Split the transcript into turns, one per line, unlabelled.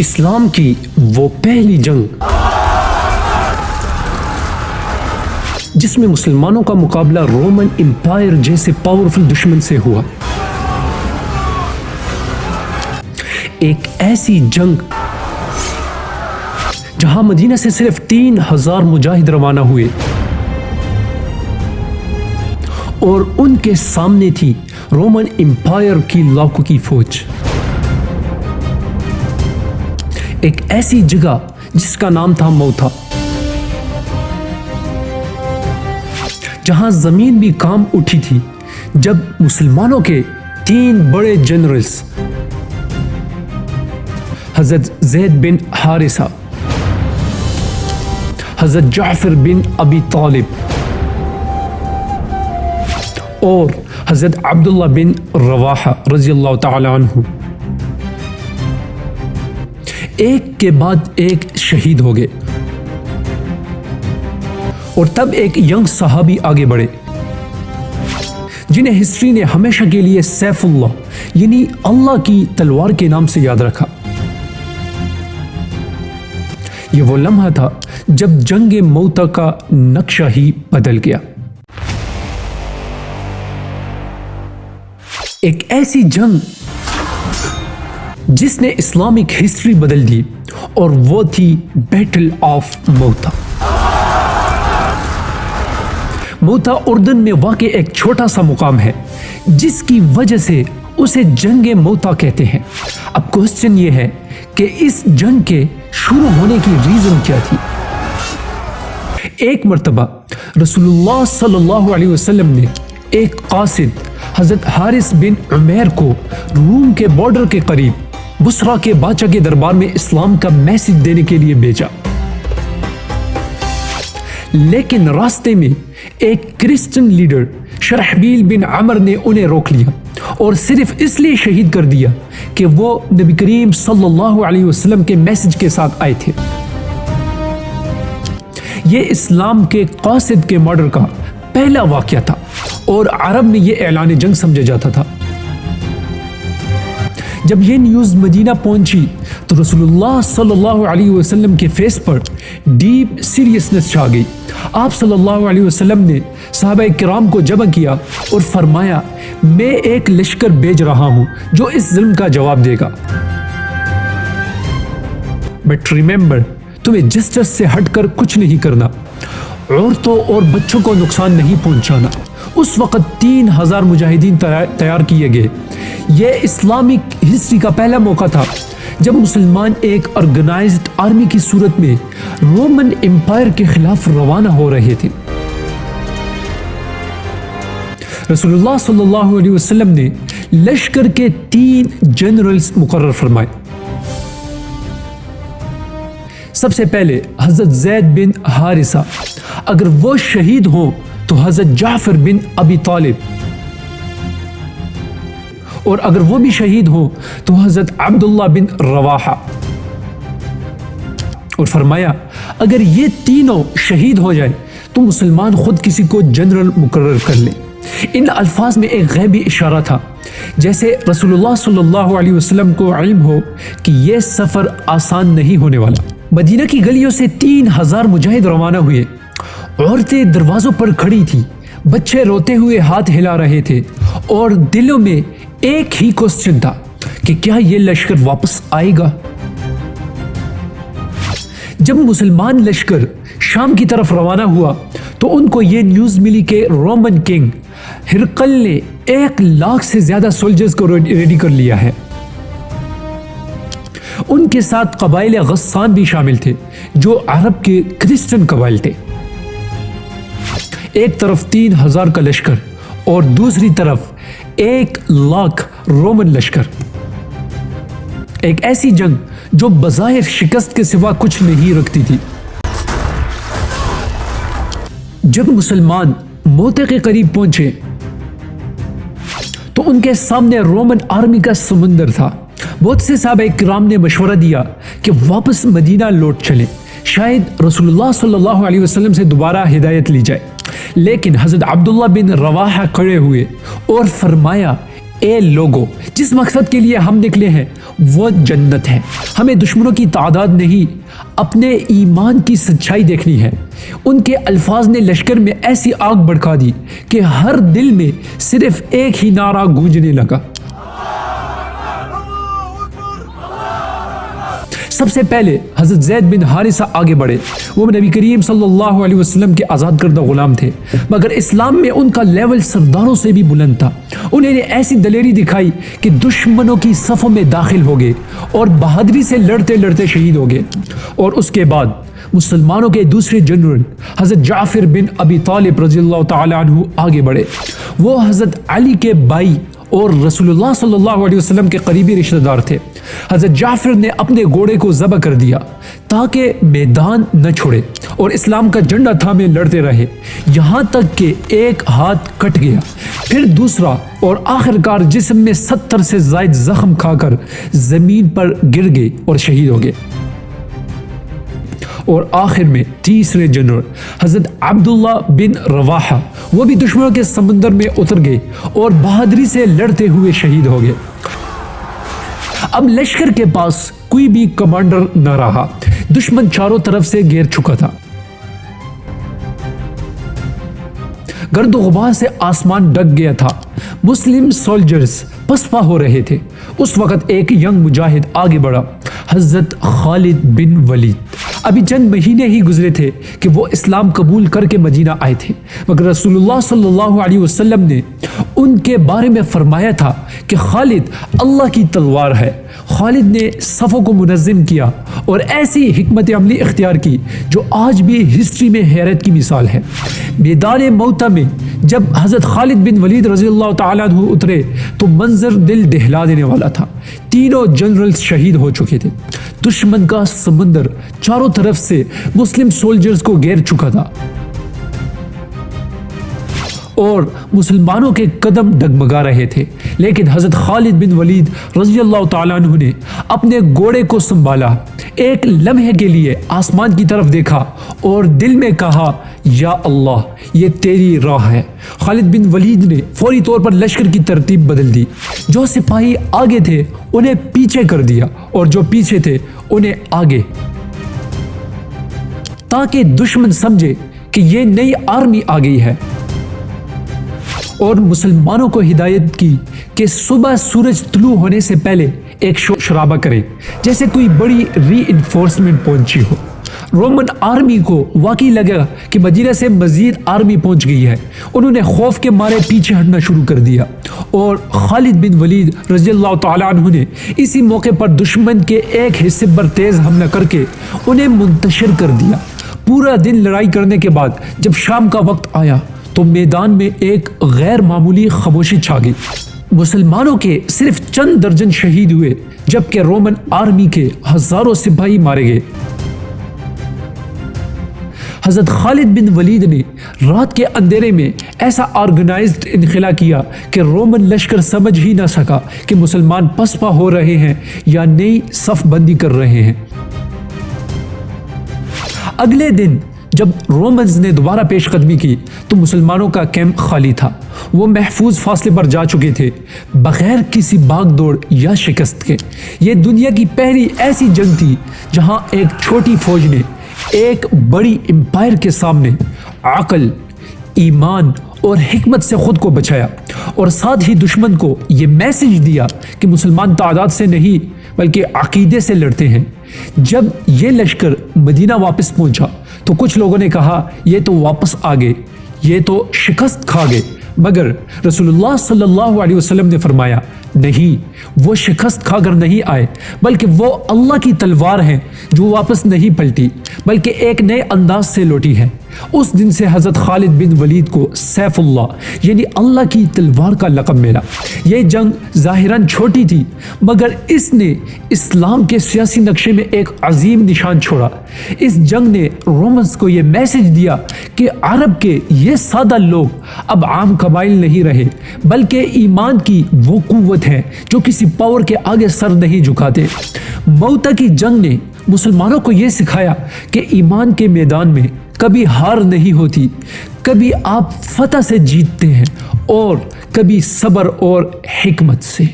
اسلام کی وہ پہلی جنگ جس میں مسلمانوں کا مقابلہ رومن امپائر جیسے پاورفل دشمن سے ہوا، ایک ایسی جنگ جہاں مدینہ سے صرف 3000 مجاہد روانہ ہوئے اور ان کے سامنے تھی رومن امپائر کی لاکھوں کی فوج۔ ایک ایسی جگہ جس کا نام تھا موتا، جہاں زمین بھی کام اٹھی تھی جب مسلمانوں کے 3 بڑے جنرلز حضرت زید بن حارثہ، حضرت جعفر بن ابی طالب اور حضرت عبداللہ بن رواحہ رضی اللہ تعالی عنہ ایک کے بعد ایک شہید ہو گئے، اور تب ایک ینگ صحابی آگے بڑھے جنہیں ہسٹری نے ہمیشہ کے لیے سیف اللہ یعنی اللہ کی تلوار کے نام سے یاد رکھا۔ یہ وہ لمحہ تھا جب جنگ موتا کا نقشہ ہی بدل گیا۔ ایک ایسی جنگ جس نے اسلامک ہسٹری بدل دی، اور وہ تھی بیٹل آف موتا۔ موتا اردن میں واقع ایک چھوٹا سا مقام ہے جس کی وجہ سے اسے جنگ موتا کہتے ہیں۔ اب کوسچن یہ ہے کہ اس جنگ کے شروع ہونے کی ریزن کیا تھی؟ ایک مرتبہ رسول اللہ صلی اللہ علیہ وسلم نے ایک قاصد حضرت حارث بن عمیر کو روم کے بارڈر کے قریب بصرہ کے بادشاہ کے دربار میں اسلام کا میسج دینے کے لیے بھیجا، لیکن راستے میں ایک کرسچن لیڈر شرحبیل بن عمر نے انہیں روک لیا اور صرف اس لیے شہید کر دیا کہ وہ نبی کریم صلی اللہ علیہ وسلم کے میسج کے ساتھ آئے تھے۔ یہ اسلام کے قاصد کے مرڈر کا پہلا واقعہ تھا اور عرب میں یہ اعلان جنگ سمجھا جاتا تھا۔ جب یہ نیوز مدینہ پہنچی تو رسول اللہ صلی اللہ علیہ وسلم کے فیس پر ڈیپ سیریسنس چھا گئی۔ آپ صلی اللہ علیہ وسلم نے صحابہ کرام کو جمع کیا اور فرمایا، میں ایک لشکر بھیج رہا ہوں جو اس ظلم کا جواب دے گا، بٹ ریممبر تمہیں جسٹس سے ہٹ کر کچھ نہیں کرنا، عورتوں اور بچوں کو نقصان نہیں پہنچانا۔ اس وقت 3000 مجاہدین تیار کیے گئے۔ یہ اسلامک ہسٹری کا پہلا موقع تھا جب مسلمان ایک آرگنائزڈ آرمی کی صورت میں رومن امپائر کے خلاف روانہ ہو رہے تھے۔ رسول اللہ صلی اللہ علیہ وسلم نے لشکر کے 3 جنرلز مقرر فرمائے۔ سب سے پہلے حضرت زید بن حارثہ، اگر وہ شہید ہوں تو حضرت جعفر بن ابی طالب، اور اگر وہ بھی شہید ہوں تو حضرت عبداللہ بن رواحہ، اور فرمایا اگر یہ تینوں شہید ہو جائے تو مسلمان خود کسی کو جنرل مقرر کر لیں۔ ان الفاظ میں ایک غیبی اشارہ تھا، جیسے رسول اللہ صلی اللہ علیہ وسلم کو علم ہو کہ یہ سفر آسان نہیں ہونے والا۔ مدینہ کی گلیوں سے 3000 مجاہد روانہ ہوئے، عورتیں دروازوں پر کھڑی تھی، بچے روتے ہوئے ہاتھ ہلا رہے تھے، اور دلوں میں ایک ہی کوسچن تھا کہ کیا یہ لشکر واپس آئے گا؟ جب مسلمان لشکر شام کی طرف روانہ ہوا تو ان کو یہ نیوز ملی کہ رومن کنگ ہرقل نے 1,00,000 سے زیادہ سولجرز کو ریڈی کر لیا ہے۔ ان کے ساتھ قبائل غسان بھی شامل تھے جو عرب کے کرسچن قبائل تھے۔ ایک طرف 3000 کا لشکر اور دوسری طرف 1,00,000 رومن لشکر۔ ایک ایسی جنگ جو بظاہر شکست کے سوا کچھ نہیں رکھتی تھی۔ جب مسلمان موتے کے قریب پہنچے تو ان کے سامنے رومن آرمی کا سمندر تھا۔ بہت سے صحابہ کرام نے مشورہ دیا کہ واپس مدینہ لوٹ چلیں، شاید رسول اللہ صلی اللہ علیہ وسلم سے دوبارہ ہدایت لی جائے، لیکن حضرت عبداللہ بن رواحہ کھڑے ہوئے اور فرمایا، اے لوگو، جس مقصد کے لیے ہم نکلے ہیں وہ جنت ہے۔ ہمیں دشمنوں کی تعداد نہیں، اپنے ایمان کی سچائی دیکھنی ہے۔ ان کے الفاظ نے لشکر میں ایسی آگ بھڑکا دی کہ ہر دل میں صرف ایک ہی نعرہ گونجنے لگا۔ سب سے پہلے حضرت زید بن حارثہ آگے بڑھے۔ وہ نبی کریم صلی اللہ علیہ وسلم کے آزاد کردہ غلام تھے، مگر اسلام میں ان کا لیول سرداروں سے بھی بلند تھا۔ انہوں نے ایسی دلیری دکھائی کہ دشمنوں کی صفوں میں داخل ہو گئے اور بہادری سے لڑتے لڑتے شہید ہو گئے۔ اور اس کے بعد مسلمانوں کے دوسرے جنرل حضرت جعفر بن ابی طالب رضی اللہ تعالی عنہ آگے بڑھے۔ وہ حضرت علی کے بھائی اور رسول اللہ صلی اللہ علیہ وسلم کے قریبی رشتہ دار تھے۔ حضرت جعفر نے اپنے گھوڑے کو ذبح کر دیا تاکہ میدان نہ چھوڑے اور اسلام کا جھنڈا تھامے لڑتے رہے، یہاں تک کہ ایک ہاتھ کٹ گیا، پھر دوسرا، اور آخرکار جسم میں 70 سے زائد زخم کھا کر زمین پر گر گئے اور شہید ہو گئے۔ اور آخر میں تیسرے جنرل حضرت عبداللہ بن رواحہ، وہ بھی دشمنوں کے سمندر میں اتر گئے اور بہادری سے لڑتے ہوئے شہید ہو گئے۔ اب لشکر کے پاس کوئی بھی کمانڈر نہ رہا، دشمن چاروں طرف سے گھیر چکا تھا۔ گرد و غبار سے آسمان ڈھک گیا تھا، مسلم سولجرز پسپا ہو رہے تھے۔ اس وقت ایک ینگ مجاہد آگے بڑھا، حضرت خالد بن ولید۔ ابھی چند مہینے ہی گزرے تھے کہ وہ اسلام قبول کر کے مدینہ آئے تھے، مگر رسول اللہ صلی اللہ علیہ وسلم نے ان کے بارے میں فرمایا تھا کہ خالد اللہ کی تلوار ہے۔ خالد نے صفوں کو منظم کیا اور ایسی حکمت عملی اختیار کی جو آج بھی ہسٹری میں حیرت کی مثال ہے۔ میدان موتہ میں جب حضرت خالد بن ولید رضی اللہ تعالیٰ عنہ اترے تو منظر دل دہلا دینے والا تھا۔ تینوں جنرلز شہید ہو چکے تھے، دشمن کا سمندر چاروں طرف سے مسلم سولجرز کو گھیر چکا تھا اور مسلمانوں کے قدم ڈگمگا رہے تھے، لیکن حضرت خالد بن ولید رضی اللہ تعالیٰ عنہ نے اپنے گھوڑے کو سنبھالا، ایک لمحے کے لیے آسمان کی طرف دیکھا اور دل میں کہا یا اللہ یہ تیری راہ ہے۔ خالد بن ولید نے فوری طور پر لشکر کی ترتیب بدل دی، جو سپاہی آگے تھے انہیں پیچھے کر دیا اور جو پیچھے تھے انہیں آگے، تاکہ دشمن سمجھے کہ یہ نئی آرمی آ گئی ہے، اور مسلمانوں کو ہدایت کی کہ صبح سورج طلوع ہونے سے پہلے ایک شور شرابہ کرے جیسے کوئی بڑی ری انفورسمنٹ پہنچی ہو۔ رومن آرمی کو واقعی لگا کہ مدینہ سے مزید آرمی پہنچ گئی ہے، انہوں نے خوف کے مارے پیچھے ہٹنا شروع کر دیا، اور خالد بن ولید رضی اللہ تعالیٰ عنہ نے اسی موقع پر دشمن کے ایک حصے پر تیز حملہ کر کے انہیں منتشر کر دیا۔ پورا دن لڑائی کرنے کے بعد جب شام کا وقت آیا تو میدان میں ایک غیر معمولی خاموشی چھا گئی۔ مسلمانوں کے صرف چند درجن شہید ہوئے، جبکہ رومن آرمی کے ہزاروں سپاہی مارے گئے۔ حضرت خالد بن ولید نے رات کے اندھیرے میں ایسا آرگنائزڈ انخلا کیا کہ رومن لشکر سمجھ ہی نہ سکا کہ مسلمان پسپا ہو رہے ہیں یا نئی صف بندی کر رہے ہیں۔ اگلے دن جب رومنز نے دوبارہ پیش قدمی کی تو مسلمانوں کا کیمپ خالی تھا، وہ محفوظ فاصلے پر جا چکے تھے بغیر کسی بھاگ دوڑ یا شکست کے۔ یہ دنیا کی پہلی ایسی جنگ تھی جہاں ایک چھوٹی فوج نے ایک بڑی امپائر کے سامنے عقل، ایمان اور حکمت سے خود کو بچایا، اور ساتھ ہی دشمن کو یہ میسج دیا کہ مسلمان تعداد سے نہیں بلکہ عقیدے سے لڑتے ہیں۔ جب یہ لشکر مدینہ واپس پہنچا تو کچھ لوگوں نے کہا یہ تو واپس آ گئے، یہ تو شکست کھا گئے، مگر رسول اللہ صلی اللہ علیہ وسلم نے فرمایا نہیں، وہ شکست کھا کر نہیں آئے، بلکہ وہ اللہ کی تلوار ہے جو واپس نہیں پلٹی بلکہ ایک نئے انداز سے لوٹی ہے۔ اس دن سے حضرت خالد بن ولید کو سیف اللہ یعنی اللہ کی تلوار کا لقب ملا۔ یہ جنگ ظاہراً چھوٹی تھی مگر اس نے اسلام کے سیاسی نقشے میں ایک عظیم نشان چھوڑا۔ اس جنگ نے رومنز کو یہ میسج دیا کہ عرب کے یہ سادہ لوگ اب عام قبائل نہیں رہے بلکہ ایمان کی وہ قوت ہے جو کسی پاور کے آگے سر نہیں جھکاتے۔ موتہ کی جنگ نے مسلمانوں کو یہ سکھایا کہ ایمان کے میدان میں کبھی ہار نہیں ہوتی، کبھی آپ فتح سے جیتتے ہیں اور کبھی صبر اور حکمت سے۔